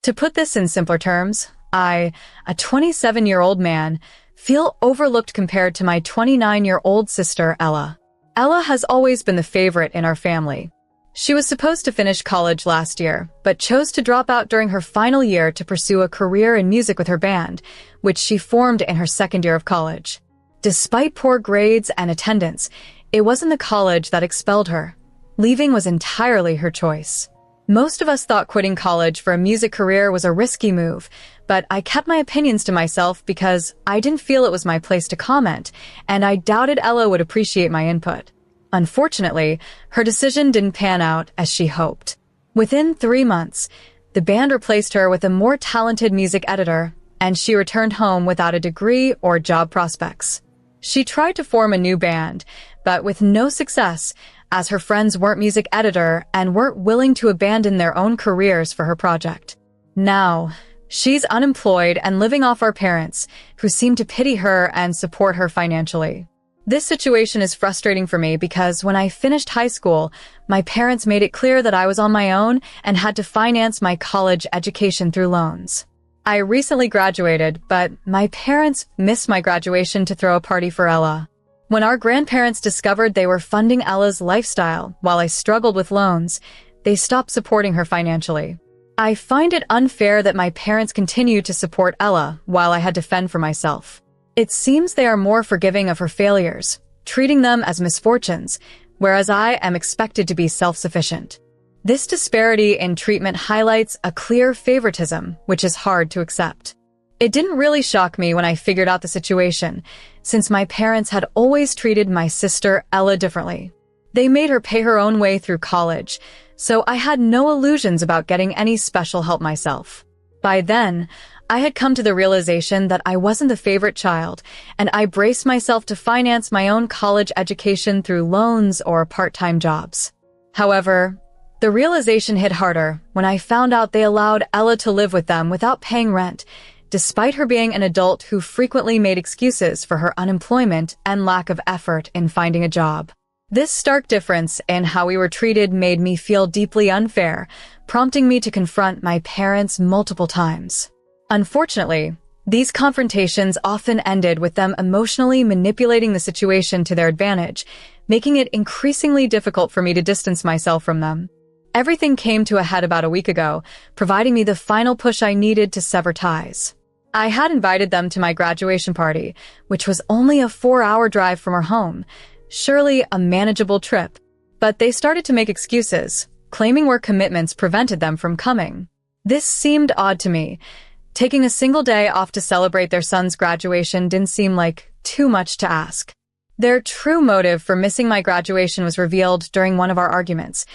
To put this in simpler terms, I, a 27-year-old man, feel overlooked compared to my 29-year-old sister, Ella. Ella has always been the favorite in our family. She was supposed to finish college last year, but chose to drop out during her final year to pursue a career in music with her band, which she formed in her second year of college. Despite poor grades and attendance, it wasn't the college that expelled her. Leaving was entirely her choice. Most of us thought quitting college for a music career was a risky move, but I kept my opinions to myself because I didn't feel it was my place to comment, and I doubted Ella would appreciate my input. Unfortunately, her decision didn't pan out as she hoped. Within 3 months, the band replaced her with a more talented music editor, and she returned home without a degree or job prospects. She tried to form a new band, but with no success, as her friends weren't music editor and weren't willing to abandon their own careers for her project. Now, she's unemployed and living off our parents, who seem to pity her and support her financially. This situation is frustrating for me because when I finished high school, my parents made it clear that I was on my own and had to finance my college education through loans. I recently graduated, but my parents missed my graduation to throw a party for Ella. When our grandparents discovered they were funding Ella's lifestyle while I struggled with loans, they stopped supporting her financially. I find it unfair that my parents continued to support Ella while I had to fend for myself. It seems they are more forgiving of her failures, treating them as misfortunes, whereas I am expected to be self-sufficient. This disparity in treatment highlights a clear favoritism, which is hard to accept. It didn't really shock me when I figured out the situation, since my parents had always treated my sister Ella differently. They made her pay her own way through college, so I had no illusions about getting any special help myself. By then, I had come to the realization that I wasn't the favorite child, and I braced myself to finance my own college education through loans or part-time jobs. However, the realization hit harder when I found out they allowed Ella to live with them without paying rent, despite her being an adult who frequently made excuses for her unemployment and lack of effort in finding a job. This stark difference in how we were treated made me feel deeply unfair, prompting me to confront my parents multiple times. Unfortunately, these confrontations often ended with them emotionally manipulating the situation to their advantage, making it increasingly difficult for me to distance myself from them. Everything came to a head about a week ago, providing me the final push I needed to sever ties. I had invited them to my graduation party, which was only a 4-hour drive from our home, surely a manageable trip. But they started to make excuses, claiming work commitments prevented them from coming. This seemed odd to me. Taking a single day off to celebrate their son's graduation didn't seem like too much to ask. Their true motive for missing my graduation was revealed during one of our arguments.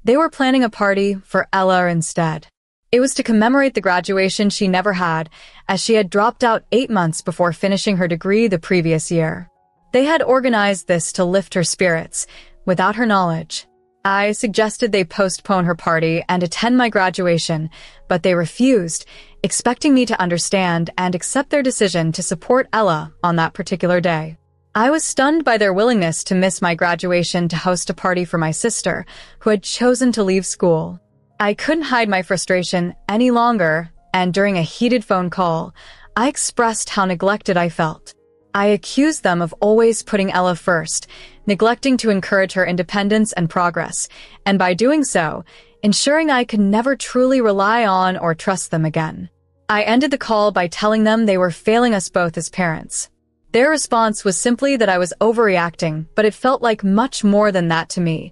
They were planning a party for Ella instead. It was to commemorate the graduation she never had, as she had dropped out 8 months before finishing her degree the previous year. They had organized this to lift her spirits, without her knowledge. I suggested they postpone her party and attend my graduation, but they refused, expecting me to understand and accept their decision to support Ella on that particular day. I was stunned by their willingness to miss my graduation to host a party for my sister, who had chosen to leave school. I couldn't hide my frustration any longer, and during a heated phone call, I expressed how neglected I felt. I accused them of always putting Ella first, neglecting to encourage her independence and progress, and by doing so, ensuring I could never truly rely on or trust them again. I ended the call by telling them they were failing us both as parents. Their response was simply that I was overreacting, but it felt like much more than that to me.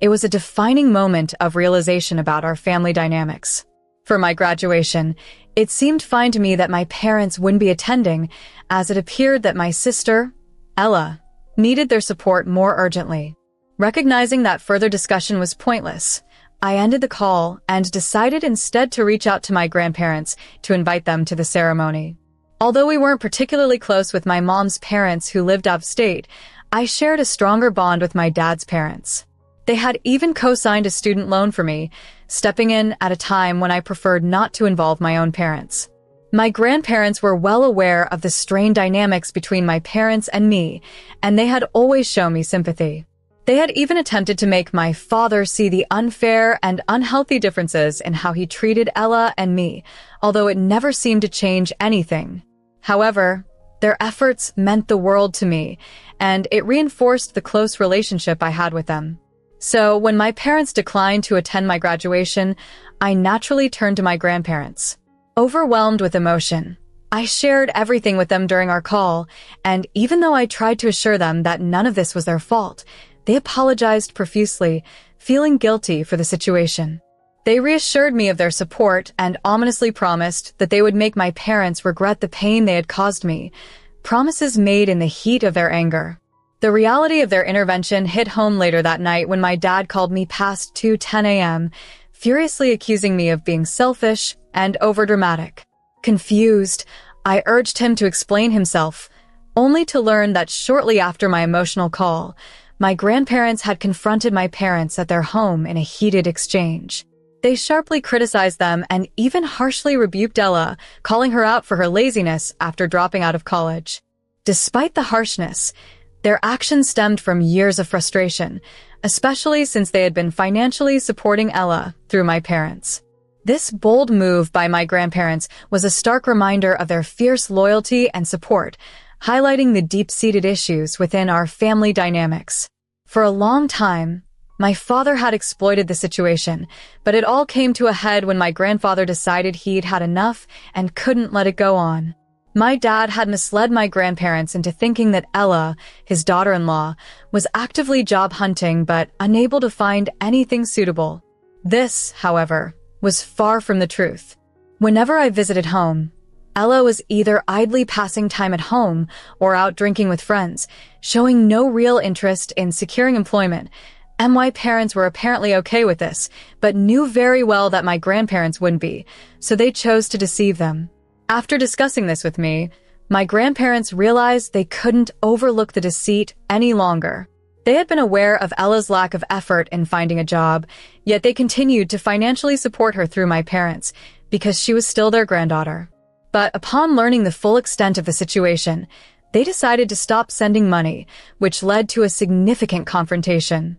It was a defining moment of realization about our family dynamics. For my graduation, it seemed fine to me that my parents wouldn't be attending, as it appeared that my sister, Ella, needed their support more urgently. Recognizing that further discussion was pointless, I ended the call and decided instead to reach out to my grandparents to invite them to the ceremony. Although we weren't particularly close with my mom's parents who lived out of state, I shared a stronger bond with my dad's parents. They had even co-signed a student loan for me, stepping in at a time when I preferred not to involve my own parents. My grandparents were well aware of the strained dynamics between my parents and me, and they had always shown me sympathy. They had even attempted to make my father see the unfair and unhealthy differences in how he treated Ella and me, although it never seemed to change anything. However, their efforts meant the world to me, and it reinforced the close relationship I had with them. So, when my parents declined to attend my graduation, I naturally turned to my grandparents. Overwhelmed with emotion, I shared everything with them during our call, and even though I tried to assure them that none of this was their fault, they apologized profusely, feeling guilty for the situation. They reassured me of their support and ominously promised that they would make my parents regret the pain they had caused me, promises made in the heat of their anger. The reality of their intervention hit home later that night when my dad called me past 2:10 a.m., furiously accusing me of being selfish and overdramatic. Confused, I urged him to explain himself, only to learn that shortly after my emotional call, my grandparents had confronted my parents at their home in a heated exchange. They sharply criticized them and even harshly rebuked Ella, calling her out for her laziness after dropping out of college. Despite the harshness, their actions stemmed from years of frustration, especially since they had been financially supporting Ella through my parents. This bold move by my grandparents was a stark reminder of their fierce loyalty and support, highlighting the deep-seated issues within our family dynamics. For a long time, my father had exploited the situation, but it all came to a head when my grandfather decided he'd had enough and couldn't let it go on. My dad had misled my grandparents into thinking that Ella, his daughter-in-law, was actively job hunting but unable to find anything suitable. This, however, was far from the truth. Whenever I visited home, Ella was either idly passing time at home or out drinking with friends, showing no real interest in securing employment. And my parents were apparently okay with this, but knew very well that my grandparents wouldn't be, so they chose to deceive them. After discussing this with me, my grandparents realized they couldn't overlook the deceit any longer. They had been aware of Ella's lack of effort in finding a job, yet they continued to financially support her through my parents, because she was still their granddaughter. But upon learning the full extent of the situation, they decided to stop sending money, which led to a significant confrontation.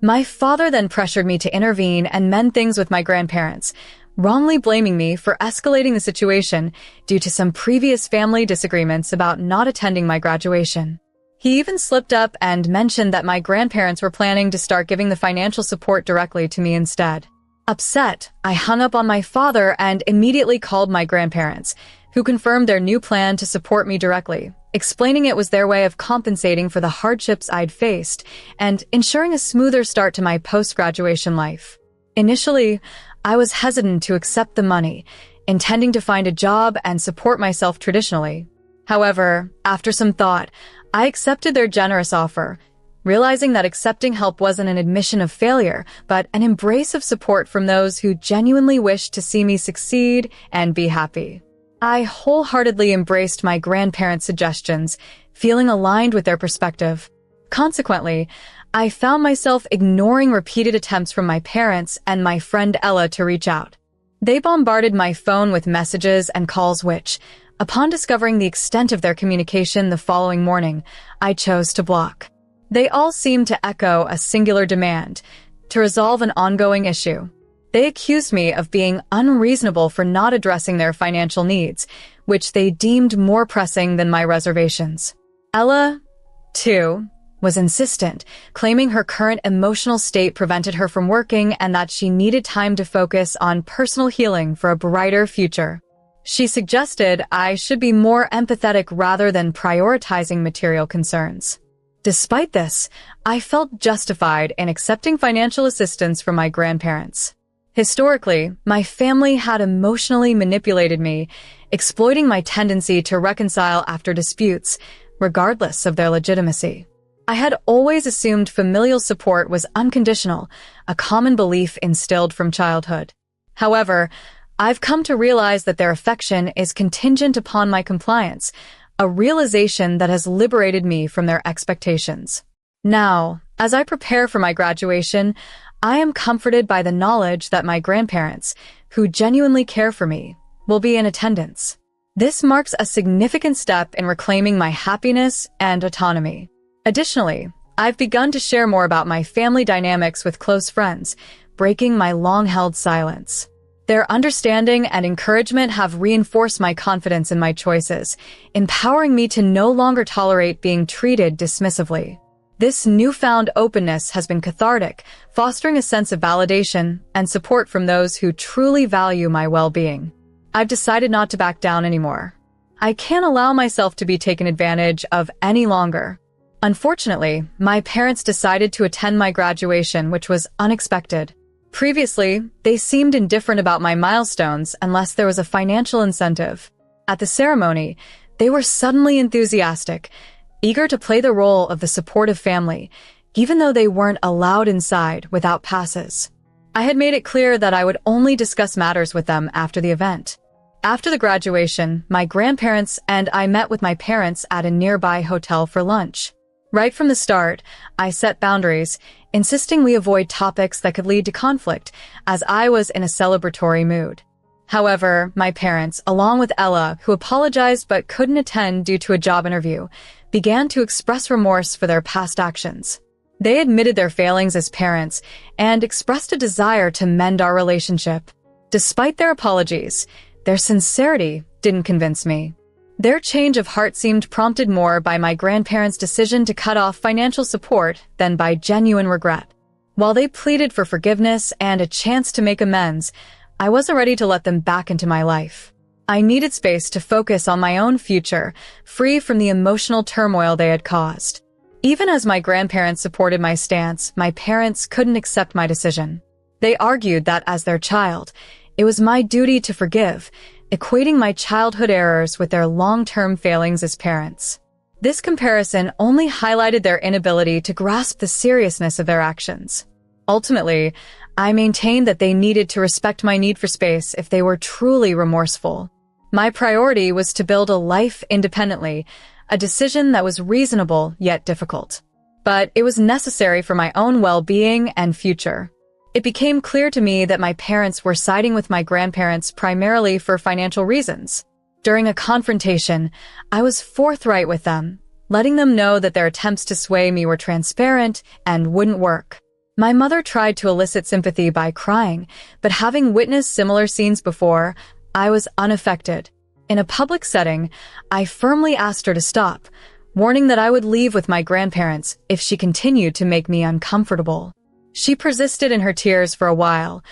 My father then pressured me to intervene and mend things with my grandparents, wrongly blaming me for escalating the situation due to some previous family disagreements about not attending my graduation. He even slipped up and mentioned that my grandparents were planning to start giving the financial support directly to me instead. Upset, I hung up on my father and immediately called my grandparents, who confirmed their new plan to support me directly, explaining it was their way of compensating for the hardships I'd faced and ensuring a smoother start to my post-graduation life. Initially, I was hesitant to accept the money, intending to find a job and support myself traditionally. However, after some thought, I accepted their generous offer, realizing that accepting help wasn't an admission of failure, but an embrace of support from those who genuinely wished to see me succeed and be happy. I wholeheartedly embraced my grandparents' suggestions, feeling aligned with their perspective. Consequently, I found myself ignoring repeated attempts from my parents and my friend Ella to reach out. They bombarded my phone with messages and calls which, upon discovering the extent of their communication the following morning, I chose to block. They all seemed to echo a singular demand: to resolve an ongoing issue. They accused me of being unreasonable for not addressing their financial needs, which they deemed more pressing than my reservations. Ella, too, was insistent, claiming her current emotional state prevented her from working and that she needed time to focus on personal healing for a brighter future. She suggested I should be more empathetic rather than prioritizing material concerns. Despite this, I felt justified in accepting financial assistance from my grandparents. Historically, my family had emotionally manipulated me, exploiting my tendency to reconcile after disputes, regardless of their legitimacy. I had always assumed familial support was unconditional, a common belief instilled from childhood. However, I've come to realize that their affection is contingent upon my compliance, a realization that has liberated me from their expectations. Now, as I prepare for my graduation, I am comforted by the knowledge that my grandparents, who genuinely care for me, will be in attendance. This marks a significant step in reclaiming my happiness and autonomy. Additionally, I've begun to share more about my family dynamics with close friends, breaking my long-held silence. Their understanding and encouragement have reinforced my confidence in my choices, empowering me to no longer tolerate being treated dismissively. This newfound openness has been cathartic, fostering a sense of validation and support from those who truly value my well-being. I've decided not to back down anymore. I can't allow myself to be taken advantage of any longer. Unfortunately, my parents decided to attend my graduation, which was unexpected. Previously, they seemed indifferent about my milestones unless there was a financial incentive. At the ceremony, they were suddenly enthusiastic, eager to play the role of the supportive family, even though they weren't allowed inside without passes. I had made it clear that I would only discuss matters with them after the event. After the graduation, my grandparents and I met with my parents at a nearby hotel for lunch. Right from the start, I set boundaries, insisting we avoid topics that could lead to conflict, as I was in a celebratory mood. However, my parents, along with Ella, who apologized but couldn't attend due to a job interview, began to express remorse for their past actions. They admitted their failings as parents and expressed a desire to mend our relationship. Despite their apologies, their sincerity didn't convince me. Their change of heart seemed prompted more by my grandparents' decision to cut off financial support than by genuine regret. While they pleaded for forgiveness and a chance to make amends, I wasn't ready to let them back into my life. I needed space to focus on my own future, free from the emotional turmoil they had caused. Even as my grandparents supported my stance, my parents couldn't accept my decision. They argued that as their child, it was my duty to forgive, equating my childhood errors with their long-term failings as parents. This comparison only highlighted their inability to grasp the seriousness of their actions. Ultimately, I maintained that they needed to respect my need for space if they were truly remorseful. My priority was to build a life independently, a decision that was reasonable yet difficult. But it was necessary for my own well-being and future. It became clear to me that my parents were siding with my grandparents primarily for financial reasons. During a confrontation, I was forthright with them, letting them know that their attempts to sway me were transparent and wouldn't work. My mother tried to elicit sympathy by crying, but having witnessed similar scenes before, I was unaffected. In a public setting, I firmly asked her to stop, warning that I would leave with my grandparents if she continued to make me uncomfortable. She persisted in her tears for a while,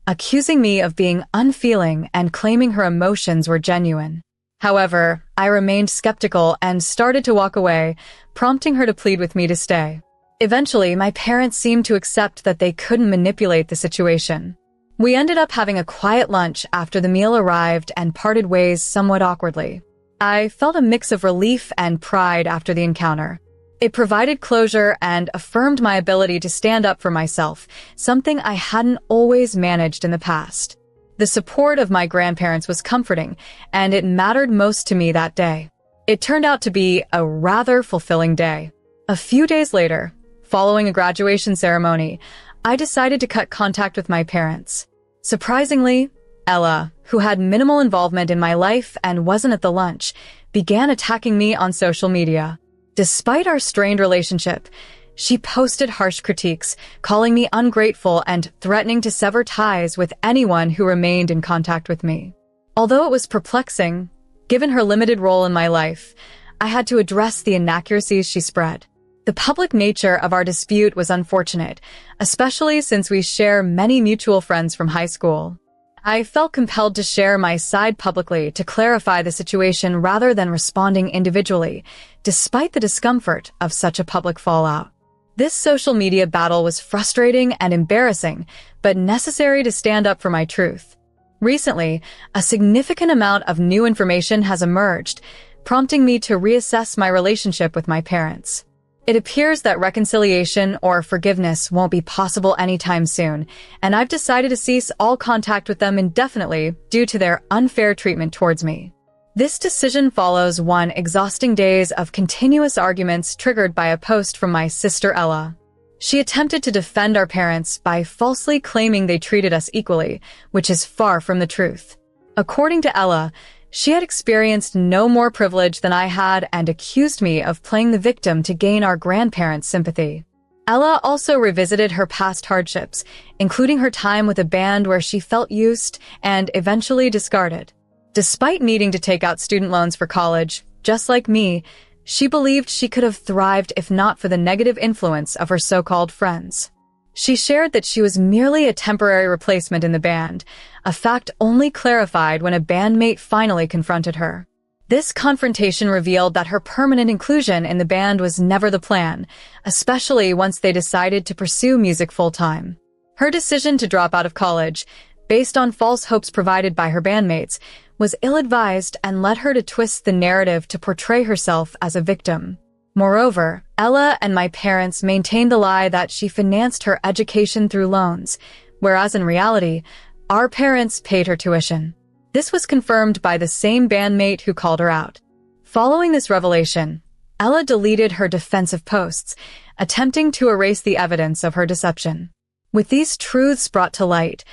accusing me of being unfeeling and claiming her emotions were genuine. However, I remained skeptical and started to walk away, prompting her to plead with me to stay. Eventually, my parents seemed to accept that they couldn't manipulate the situation. We ended up having a quiet lunch after the meal arrived and parted ways somewhat awkwardly. I felt a mix of relief and pride after the encounter. It provided closure and affirmed my ability to stand up for myself, something I hadn't always managed in the past. The support of my grandparents was comforting, and it mattered most to me that day. It turned out to be a rather fulfilling day. A few days later, following a graduation ceremony, I decided to cut contact with my parents. Surprisingly, Ella, who had minimal involvement in my life and wasn't at the lunch, began attacking me on social media. Despite our strained relationship, she posted harsh critiques, calling me ungrateful and threatening to sever ties with anyone who remained in contact with me. Although it was perplexing, given her limited role in my life, I had to address the inaccuracies she spread. The public nature of our dispute was unfortunate, especially since we share many mutual friends from high school. I felt compelled to share my side publicly to clarify the situation rather than responding individually, despite the discomfort of such a public fallout. This social media battle was frustrating and embarrassing, but necessary to stand up for my truth. Recently, a significant amount of new information has emerged, prompting me to reassess my relationship with my parents. It appears that reconciliation or forgiveness won't be possible anytime soon, and I've decided to cease all contact with them indefinitely due to their unfair treatment towards me. This decision follows one exhausting days of continuous arguments triggered by a post from my sister Ella. She attempted to defend our parents by falsely claiming they treated us equally, which is far from the truth. According to Ella, She had experienced no more privilege than I had and accused me of playing the victim to gain our grandparents' sympathy. Ella also revisited her past hardships, including her time with a band where she felt used and eventually discarded. Despite needing to take out student loans for college, just like me, she believed she could have thrived if not for the negative influence of her so-called friends. She shared that she was merely a temporary replacement in the band, a fact only clarified when a bandmate finally confronted her. This confrontation revealed that her permanent inclusion in the band was never the plan, especially once they decided to pursue music full-time. Her decision to drop out of college, based on false hopes provided by her bandmates, was ill-advised and led her to twist the narrative to portray herself as a victim. Moreover, Ella and my parents maintained the lie that she financed her education through loans, whereas in reality, our parents paid her tuition. This was confirmed by the same bandmate who called her out. Following this revelation, Ella deleted her defensive posts, attempting to erase the evidence of her deception. With these truths brought to light,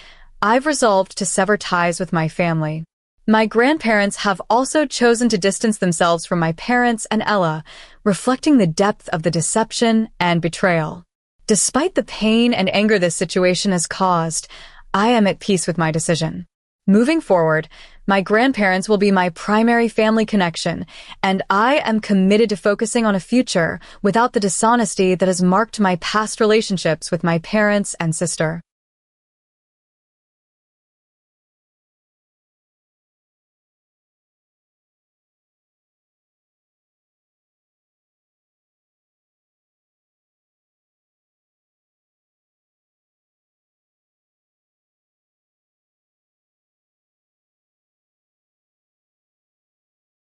I've resolved to sever ties with my family. My grandparents have also chosen to distance themselves from my parents and Ella, reflecting the depth of the deception and betrayal. Despite the pain and anger this situation has caused, I am at peace with my decision. Moving forward, my grandparents will be my primary family connection, and I am committed to focusing on a future without the dishonesty that has marked my past relationships with my parents and sister.